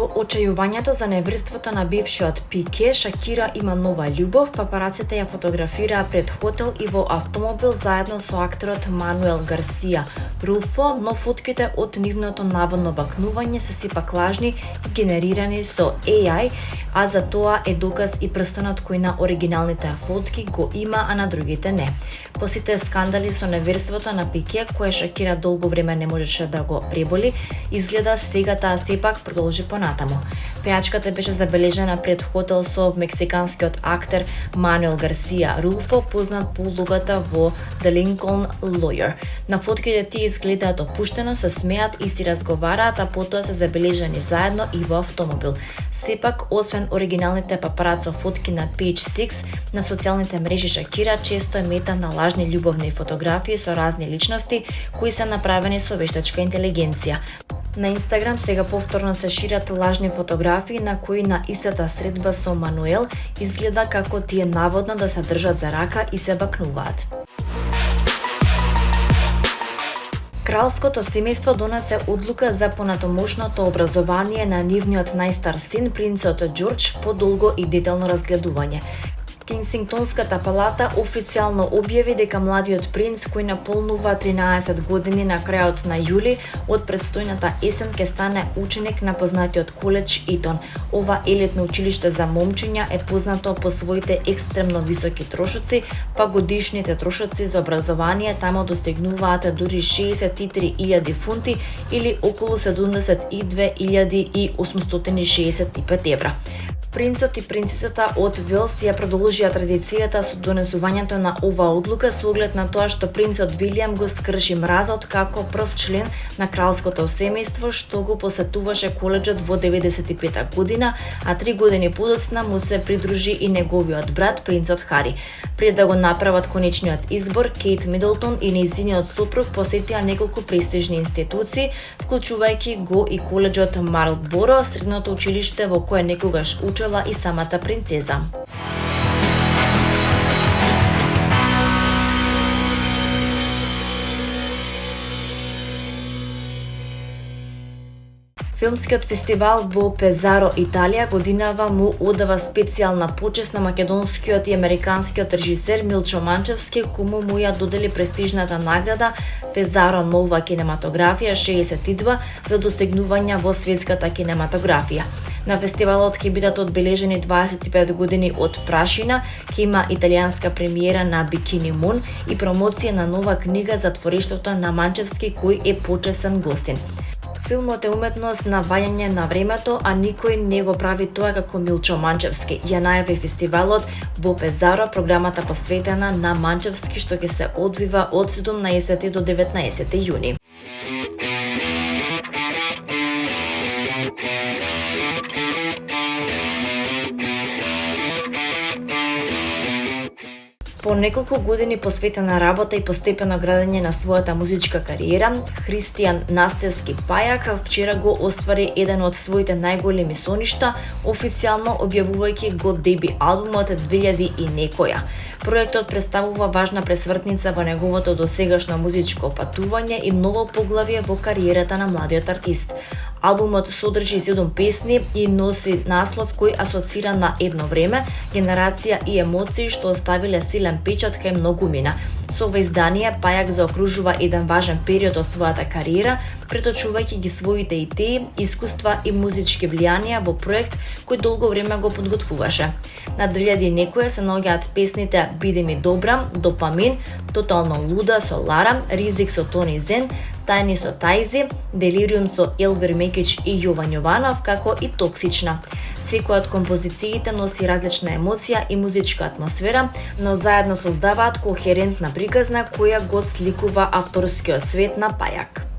По очајувањето за неверството на бившиот Пике, Шакира има нова љубов. Папараците ја фотографираа пред хотел и во автомобил заедно со актерот Мануел Гарсија Рулфо, но фотките од нивното наводно бакнување се сепак лажни и генерирани со AI, а за тоа е доказ и прстенот кој на оригиналните фотки го има, а на другите не. По сите скандали со неверството на Пике, кое Шакира долго време не можеше да го преболи, изгледа сега таа сепак продолжи понатаму. Пејачката беше забележена пред хотел со мексиканскиот актер Мануел Гарсија Рулфо, познат по улогата во The Lincoln Lawyer. На фотките тие изгледаат опуштено, се смеат и си разговараат, а потоа се забележани заедно и во автомобил. Сепак, освен оригиналните папарацо фотки на Page 6, на социјалните мрежи Шакира често е мета на лажни љубовни фотографии со разни личности кои се направени со вештачка интелигенција. На Инстаграм сега повторно се шират лажни фотографии на кои на истата средба со Мануел изгледа како тие наводно да се држат за рака и се бакнуваат. Кралското семејство донесе одлука за понатомошното образование на нивниот најстар син, принцот Џорџ, по долго и детално разгледување. Кенсингтонската палата официјално објави дека младиот принц, кој наполнува 13 години на крајот на јули, од предстојната есен ќе стане ученик на познатиот коледж Итон. Ова елитно училиште за момчиња е познато по своите екстремно високи трошоци, па годишните трошоци за образование тамо достигнуваат дури 63.000 фунти или околу 72.865 евра. Принцот и принцесата од Велс ја продолжија традицијата со донесувањето на ова одлука со оглед на тоа што принцот Вилијам го скрши мразот како прв член на кралското семејство што го посетуваше коледжот во 95-та година, а 3 години подоцна му се придружи и неговиот брат принцот Хари. Пред да го направат конечниот избор, Кейт Мидлтон и нејзиниот сопруг посетија неколку престижни институции, вклучувајќи го и коледжот Марлборо, средното училиште во кое некогаш учела и самата принцеза. Филмскиот фестивал во Пезаро, Италија, годинава му одава специјална почест на македонскиот и американскиот режисер Милчо Манчевски, кому му ја додели престижната награда Пезаро Нова кинематографија 62 за достигнувања во светската кинематографија. На фестивалот ќе бидат одбележени 25 години од Прашина, ќе има италијанска премиера на Бикини Мун и промоција на нова книга за творештвото на Манчевски, кој е почесен гостин. Филмот е уметност на ваѓање на времето, а никој не го прави тоа како Милчо Манчевски. Ја најави фестивалот во Пезаро, програмата посветена на Манчевски, што ќе се одвива од 17 до 19 јуни. По неколку години посветена работа и постепено градење на својата музичка кариера, Христијан Настевски Пајак вчера го оствари еден од своите најголеми соништа, официјално објавувајќи го деби албумот 2000 и некоја. Проектот представува важна пресвртница во неговото досегашно музичко патување и ново поглавје во кариерата на младиот артист. Албумот содржи 7 песни и носи наслов кој асоцира на едно време, генерација и емоции што оставиле силен печат кај многумина. Со ова издание Пајак заокружува еден важен период од својата кариера, преточувајќи ги своите идеи, искуства и музички влијанија во проект кој долго време го подготвуваше. На 2000 некоја се наоѓаат песните Биде ми добра, Допамин, Тотално луда со Лара, Ризик со Тони Зен, Тајни со Тајзи, Делириум со Елвир Мекич и Јован Јованов, како и Токсична. Секоја од композициите носи различна емоција и музичка атмосфера, но заедно создаваат кохерентна приказна која го сликува авторскиот свет на Пајак.